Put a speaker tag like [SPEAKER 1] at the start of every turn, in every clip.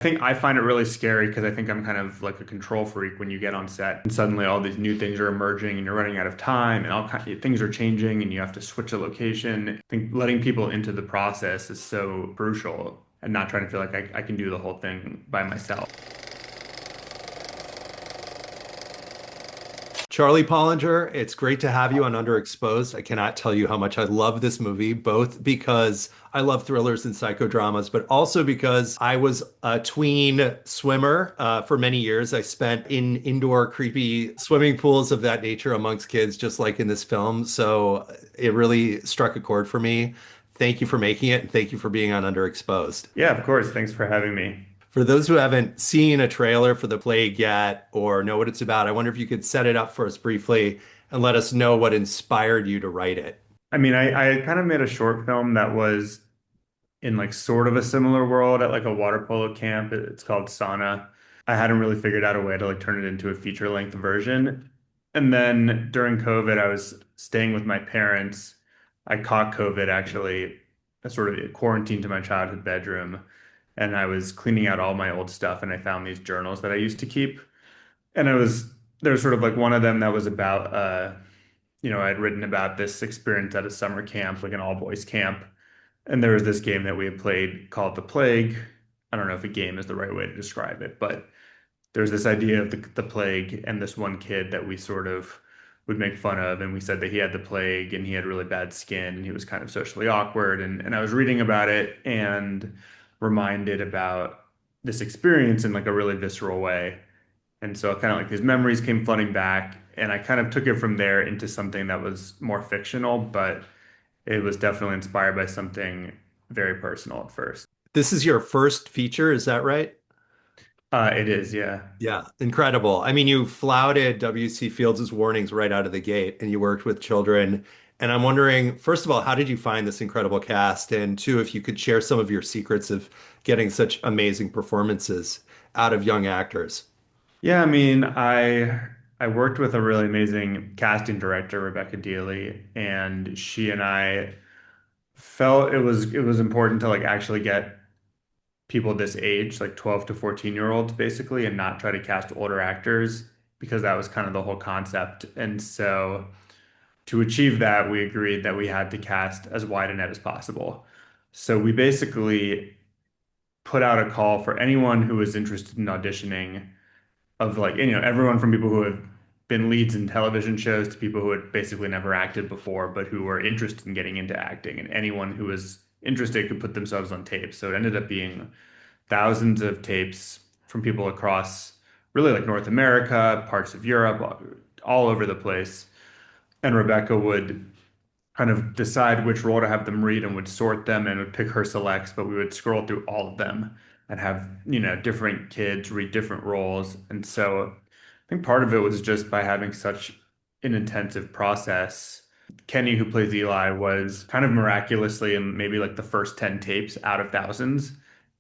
[SPEAKER 1] I think I find it really scary because I think I'm kind of like a control freak when you get on set and suddenly all these new things are emerging and you're running out of time and all kind things are changing and you have to switch a location. I think letting people into the process is so crucial and not trying to feel like I can do the whole thing by myself.
[SPEAKER 2] Charlie Polinger, it's great to have you on Underexposed. I cannot tell you how much I love this movie, both because I love thrillers and psychodramas, but also because I was a tween swimmer for many years. I spent in indoor creepy swimming pools of that nature amongst kids, just like in this film. So it really struck a chord for me. Thank you for making it, and thank you for being on Underexposed.
[SPEAKER 1] Yeah, of course. Thanks for having me.
[SPEAKER 2] For those who haven't seen a trailer for The Plague yet or know what it's about, I wonder if you could set it up for us briefly and let us know what inspired you to write it.
[SPEAKER 1] I mean, I kind of made a short film that was in like sort of a similar world at like a water polo camp. It's called Sauna. I hadn't really figured out a way to like turn it into a feature length version. And then during COVID, I was staying with my parents. I caught COVID actually, I sort of quarantined to my childhood bedroom, and I was cleaning out all my old stuff, and I found these journals that I used to keep. And there's sort of like one of them that was about I'd written about this experience at a summer camp, like an all boys camp. And there was this game that we had played called The Plague. I don't know if a game is the right way to describe it, but there's this idea of the plague and this one kid that we sort of would make fun of. And we said that he had the plague and he had really bad skin and he was kind of socially awkward. And I was reading about it and reminded about this experience in like a really visceral way. And so kind of like these memories came flooding back, and I kind of took it from there into something that was more fictional, but it was definitely inspired by something very personal at first.
[SPEAKER 2] This is your first feature, is that right?
[SPEAKER 1] It is, yeah.
[SPEAKER 2] Yeah, incredible. I mean, you flouted W.C. Fields' warnings right out of the gate, and you worked with children. And I'm wondering, first of all, how did you find this incredible cast? And two, if you could share some of your secrets of getting such amazing performances out of young actors.
[SPEAKER 1] Yeah, I mean, I worked with a really amazing casting director, Rebecca Dealey, and she and I felt it was important to like actually get people this age, like 12 to 14-year olds basically, and not try to cast older actors because that was kind of the whole concept. And so to achieve that, we agreed that we had to cast as wide a net as possible. So we basically put out a call for anyone who was interested in auditioning of like, everyone from people who have been leads in television shows to people who had basically never acted before, but who were interested in getting into acting. And anyone who was interested could put themselves on tape. So it ended up being thousands of tapes from people across really like North America, parts of Europe, all over the place. And Rebecca would kind of decide which role to have them read and would sort them and would pick her selects, but we would scroll through all of them and have, different kids read different roles. And so I think part of it was just by having such an intensive process. Kenny, who plays Eli, was kind of miraculously in maybe like the first 10 tapes out of thousands.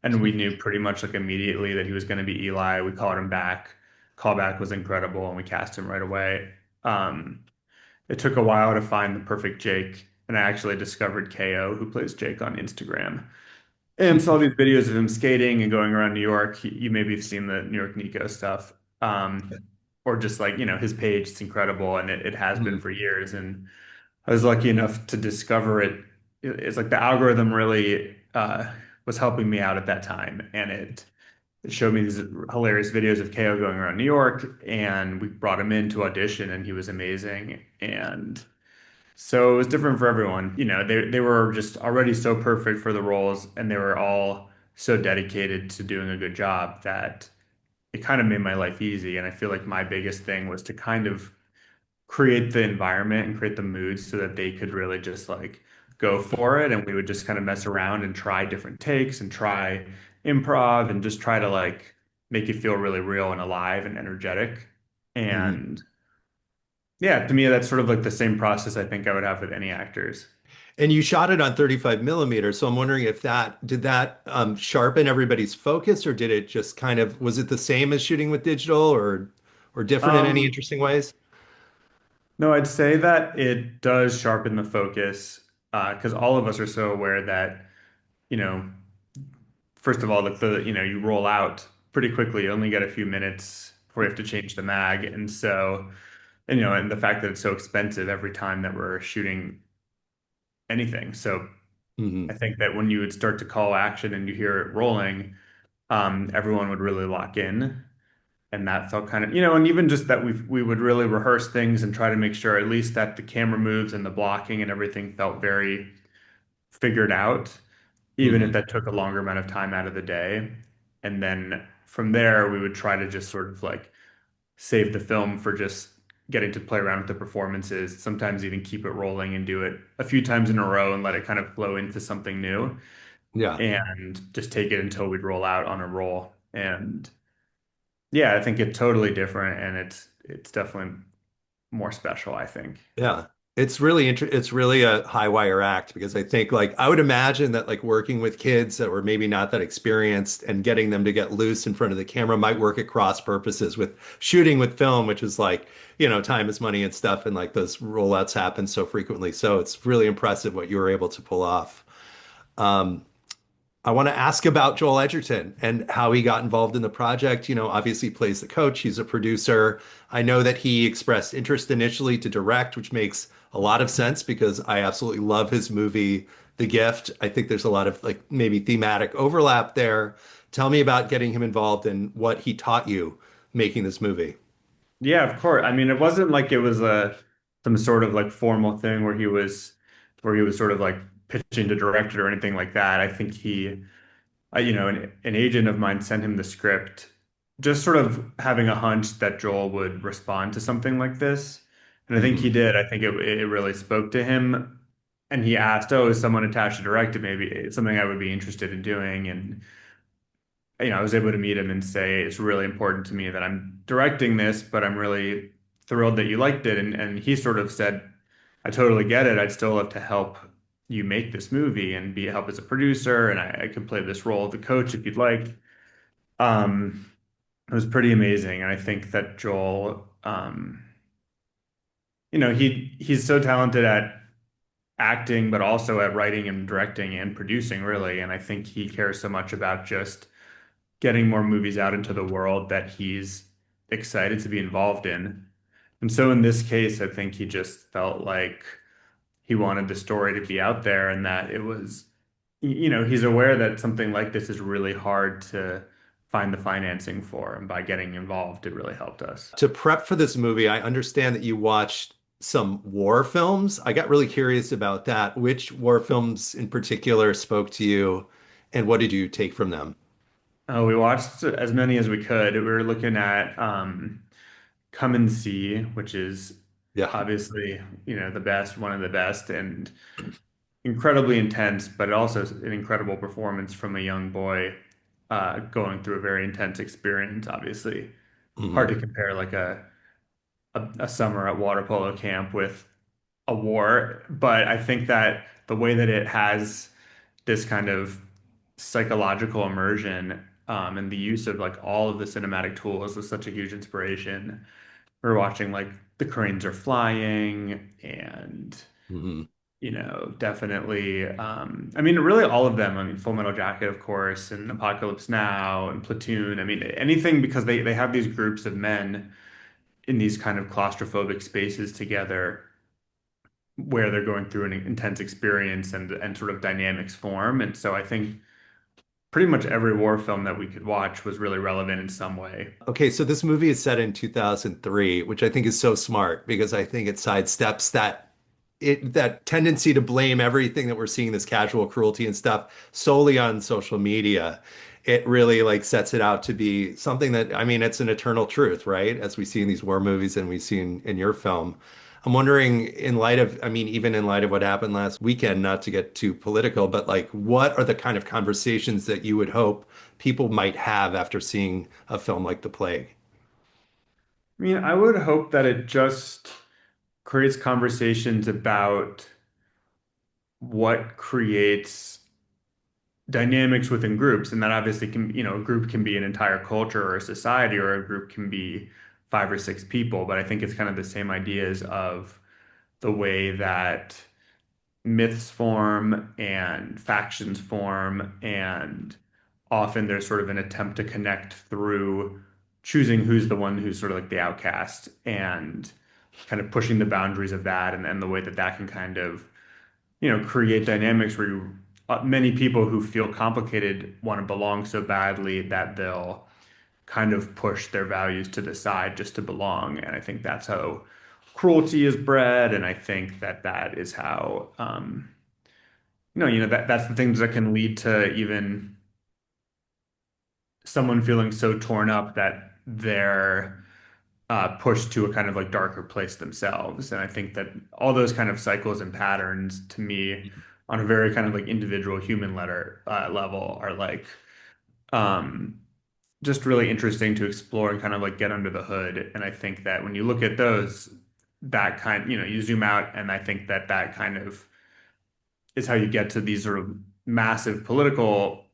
[SPEAKER 1] And we knew pretty much like immediately that he was going to be Eli. We called him back. Callback was incredible and we cast him right away. It took a while to find the perfect Jake, and I actually discovered KO, who plays Jake on Instagram, and saw these videos of him skating and going around New York. You maybe have seen the New York Nico stuff, or just like, his page. It's incredible, and it has been
[SPEAKER 2] Mhm.
[SPEAKER 1] for years. And I was lucky enough to discover it. It's like the algorithm really was helping me out at that time, and it showed me these hilarious videos of KO going around New York, and we brought him in to audition, and he was amazing. And so it was different for everyone. They were just already so perfect for the roles, and they were all so dedicated to doing a good job that it kind of made my life easy. And I feel like my biggest thing was to kind of create the environment and create the mood so that they could really just like go for it. And we would just kind of mess around and try different takes and try improv and just try to like make it feel really real and alive and energetic.
[SPEAKER 2] Mhm.
[SPEAKER 1] And yeah, to me, that's sort of like the same process I think I would have with any actors.
[SPEAKER 2] And you shot it on 35 millimeters, so I'm wondering if that did that sharpen everybody's focus, or did it just kind of was it the same as shooting with digital, or different in any
[SPEAKER 1] Um,
[SPEAKER 2] interesting ways?
[SPEAKER 1] no, I'd say that it does sharpen the focus because all of us are so aware that, you know, first of all, you roll out pretty quickly. You only get a few minutes before you have to change the mag, and so and the fact that it's so expensive every time that we're shooting anything. So I
[SPEAKER 2] Hmm.
[SPEAKER 1] think that when you would start to call action and you hear it rolling, everyone would really lock in. And that felt kind of, and even just that we would really rehearse things and try to make sure at least that the camera moves and the blocking and everything felt very figured out, even if
[SPEAKER 2] Hmm.
[SPEAKER 1] that took a longer amount of time out of the day. And then from there, we would try to just sort of like save the film for just getting to play around with the performances, sometimes even keep it rolling and do it a few times in a row and let it kind of flow into something new
[SPEAKER 2] Yeah.
[SPEAKER 1] and just take it until we'd roll out on a roll. And yeah, I think it's totally different and it's definitely more special, I think.
[SPEAKER 2] Yeah. It's really a high wire act because I think like I would imagine that like working with kids that were maybe not that experienced and getting them to get loose in front of the camera might work at cross purposes with shooting with film, which is like, time is money and stuff, and like those rollouts happen so frequently. So it's really impressive what you were able to pull off. Um, I want to ask about Joel Edgerton and how he got involved in the project. Obviously he plays the coach, he's a producer. I know that he expressed interest initially to direct, which makes a lot of sense because I absolutely love his movie, The Gift. I think there's a lot of like maybe thematic overlap there. Tell me about getting him involved and what he taught you making this movie.
[SPEAKER 1] Yeah, of course. I mean, it wasn't like it was a some sort of like formal thing where he was sort of like pitching to direct it or anything like that. I think an agent of mine sent him the script, just sort of having a hunch that Joel would respond to something like this. And I think he
[SPEAKER 2] Hmm.
[SPEAKER 1] did. I think it really spoke to him. And he asked, "Oh, is someone attached to direct it? Maybe it's something I would be interested in doing." And I was able to meet him and say, "It's really important to me that I'm directing this, but I'm really thrilled that you liked it." And he sort of said, "I totally get it. I'd still love to help you make this movie and be help as a producer, and I could play this role of the coach if you'd like." Um, it was pretty amazing, and I think that Joel, he's so talented at acting, but also at writing and directing and producing, really. And I think he cares so much about just getting more movies out into the world that he's excited to be involved in. And so in this case, I think he just felt like he wanted the story to be out there and that it was, he's aware that something like this is really hard to find the financing for. And by getting involved, it really helped us.
[SPEAKER 2] To prep for this movie, I understand that you watched some war films. I got really curious about that. Which war films in particular spoke to you, and what did you take from them?
[SPEAKER 1] We watched as many as we could. We were looking at Come and See, which is
[SPEAKER 2] Yeah.
[SPEAKER 1] obviously, the best, one of the best, and incredibly intense, but also an incredible performance from a young boy going through a very intense experience. Obviously, hard
[SPEAKER 2] Hmm.
[SPEAKER 1] to compare like a summer at water polo camp with a war, but I think that the way that it has this kind of psychological immersion and the use of like all of the cinematic tools was such a huge inspiration. We're watching like the cranes are flying and
[SPEAKER 2] Hmm.
[SPEAKER 1] definitely. I mean, really all of them. I mean, Full Metal Jacket, of course, and Apocalypse Now and Platoon. I mean, anything because they have these groups of men in these kind of claustrophobic spaces together where they're going through an intense experience and sort of dynamics form. And so I think pretty much every war film that we could watch was really relevant in some way.
[SPEAKER 2] Okay, so this movie is set in 2003, which I think is so smart because I think it sidesteps that tendency to blame everything that we're seeing, this casual cruelty and stuff, solely on social media. It really like sets it out to be something that, I mean, it's an eternal truth, right? As we see in these war movies and we see in your film. I'm wondering, in light of, I mean, even in light of what happened last weekend, not to get too political, but like, what are the kind of conversations that you would hope people might have after seeing a film like The Plague?
[SPEAKER 1] I mean, I would hope that it just creates conversations about what creates dynamics within groups. And that obviously can, a group can be an entire culture or a society, or a group can be five or six people. But I think it's kind of the same ideas of the way that myths form and factions form and often there's sort of an attempt to connect through choosing who's the one who's sort of like the outcast and kind of pushing the boundaries of that and the way that that can kind of, create dynamics where many people who feel complicated want to belong so badly that they'll kind of push their values to the side just to belong. And I think that's how cruelty is bred. And I think that that is how, that's the things that can lead to even someone feeling so torn up that they're pushed to a kind of like darker place themselves. And I think that all those kind of cycles and patterns to me on a very kind of like individual human level are like um, just really interesting to explore and kind of like get under the hood. And I think that when you look at those, that kind, you zoom out, and I think that that kind of is how you get to these sort of massive political,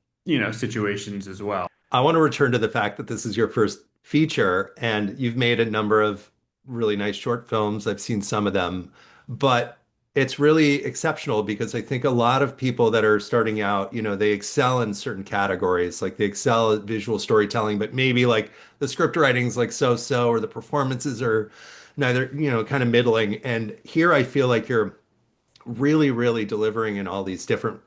[SPEAKER 1] situations as well.
[SPEAKER 2] I want to return to the fact that this is your first feature and you've made a number of really nice short films. I've seen some of them, but it's really exceptional because I think a lot of people that are starting out, they excel in certain categories, like they excel at visual storytelling, but maybe like the script writing's like so-so or the performances are neither, kind of middling. And here I feel like you're really, really delivering in all these different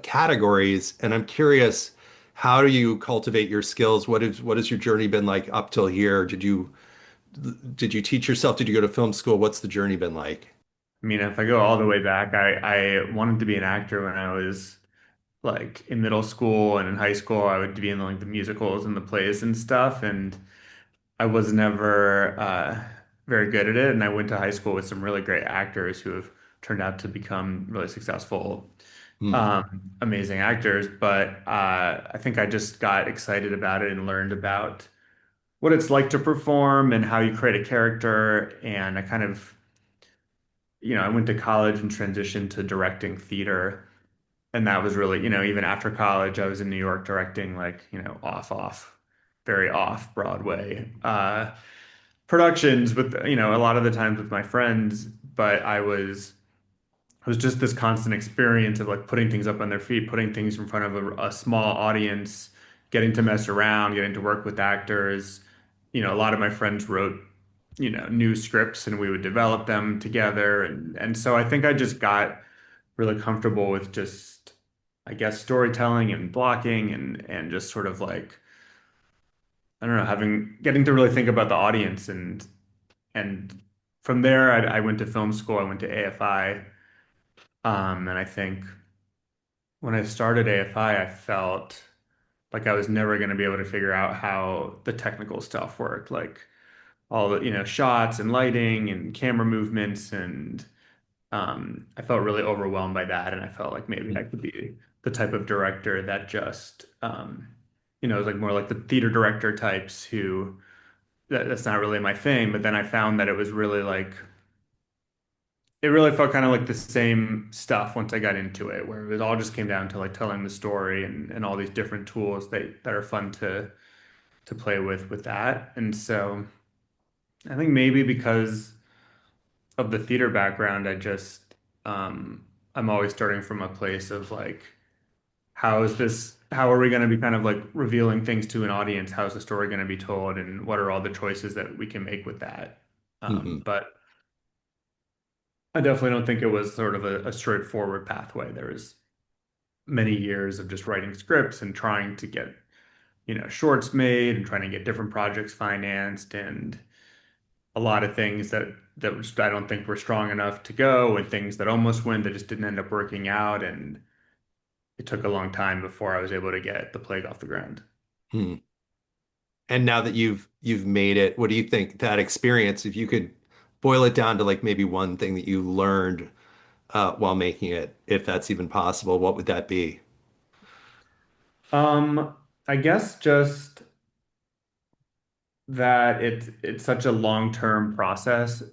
[SPEAKER 2] categories. And I'm curious, how do you cultivate your skills? What has your journey been like up till here? Did you teach yourself? Did you go to film school? What's the journey been like?
[SPEAKER 1] I mean, if I go all the way back, I wanted to be an actor when I was like in middle school and in high school. I would be in like the musicals and the plays and stuff. And I was never very good at it. And I went to high school with some really great actors who have turned out to become really successful,
[SPEAKER 2] Hmm.
[SPEAKER 1] amazing actors. But I think I just got excited about it and learned about what it's like to perform and how you create a character. And I kind of, I went to college and transitioned to directing theater. And that was really, even after college, I was in New York directing like, very off Broadway productions with, a lot of the times with my friends. But it was just this constant experience of like putting things up on their feet, putting things in front of a small audience, getting to mess around, getting to work with actors. A lot of my friends wrote, new scripts and we would develop them together. And so I think I just got really comfortable with just, I guess, storytelling and blocking and just sort of like, I don't know, getting to really think about the audience and from there I went to film school. I went to AFI. And I think when I started AFI, I felt like I was never going to be able to figure out how the technical stuff worked, like all the, shots and lighting and camera movements. And I felt really overwhelmed by that. And I felt like maybe I could be the type of director that just, is like more like the theater director types who that's not really my thing. But then I found that it was really like, it really felt kind of like the same stuff once I got into it, where it all just came down to like telling the story and all these different tools that are fun to play with that. And so I think maybe because of the theater background, um I'm always starting from a place of like, how are we going to be kind of like revealing things to an audience? How's the story going to be told? And what are all the choices that we can make with that?
[SPEAKER 2] Hmm.
[SPEAKER 1] But I definitely don't think it was sort of a straightforward pathway. There was many years of just writing scripts and trying to get, shorts made and trying to get different projects financed and a lot of things that just, I don't think were strong enough to go and things that almost went that just didn't end up working out. And it took a long time before I was able to get the plague off the ground.
[SPEAKER 2] Hmm. And now that you've made it, what do you think that experience, if you could boil it down to like maybe one thing that you learned while making it, if that's even possible, what would that be?
[SPEAKER 1] Um, I guess just that it's such a long-term process,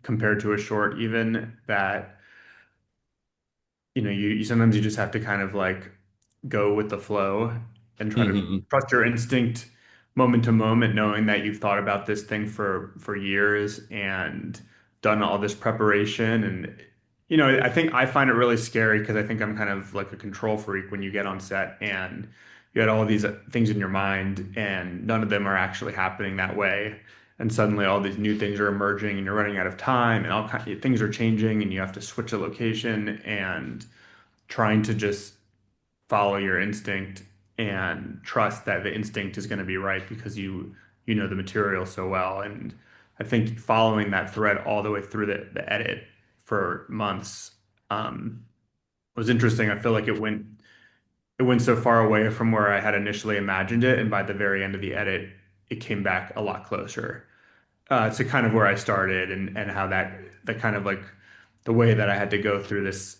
[SPEAKER 1] compared to a short even that you sometimes you just have to kind of like go with the flow and try to
[SPEAKER 2] Hmm.
[SPEAKER 1] trust your instinct moment to moment, knowing that you've thought about this thing for years and done all this preparation. And I think I find it really scary because I think I'm kind of like a control freak when you get on set and you had all these things in your mind and none of them are actually happening that way. And suddenly all these new things are emerging and you're running out of time and all kinds of things are changing and you have to switch a location and trying to just follow your instinct and trust that the instinct is going to be right because you know the material so well. And I think following that thread all the way through the edit for months was interesting. I feel like it went so far away from where I had initially imagined it, and by the very end of the edit, it came back a lot closer to kind of where I started, and how that kind of like the way that I had to go through this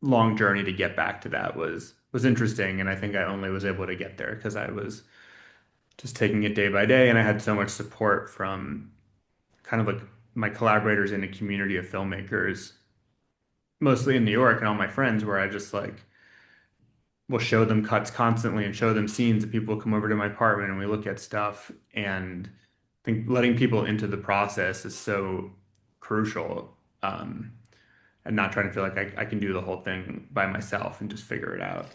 [SPEAKER 1] long journey to get back to that was interesting. And I think I only was able to get there because I was just taking it day by day, and I had so much support from kind of like my collaborators in a community of filmmakers, mostly in New York, and all my friends, where I just like will show them cuts constantly and show them scenes, that people come over to my apartment and we look at stuff. And I think letting people into the process is so crucial. And not trying to feel like I can do the whole thing by myself and just figure it out.